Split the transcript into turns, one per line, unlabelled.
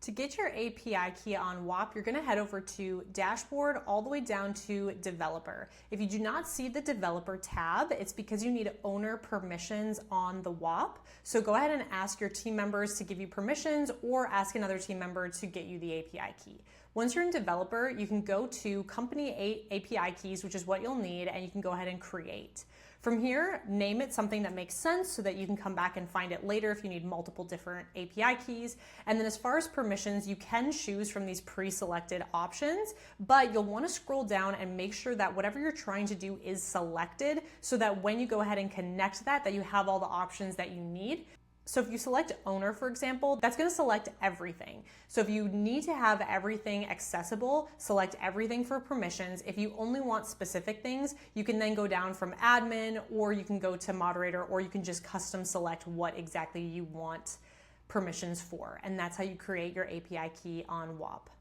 To get your API key on Whop, you're going to head over to Dashboard all the way down to Developer. If you do not see the Developer tab, it's because you need owner permissions on the Whop. So go ahead and ask your team members to give you permissions or ask another team member to get you the API key. Once you're in Developer, you can go to Company API keys, which is what you'll need, and you can go ahead and create. From here, name it something that makes sense so that you can come back and find it later if you need multiple different API keys. And then as far as permissions, you can choose from these pre-selected options, but you'll want to scroll down and make sure that whatever you're trying to do is selected so that when you go ahead and connect that you have all the options that you need. So if you select owner, for example, that's going to select everything. So if you need to have everything accessible, select everything for permissions. If you only want specific things, you can then go down from admin, or you can go to moderator, or you can just custom select what exactly you want permissions for. And that's how you create your API key on Whop.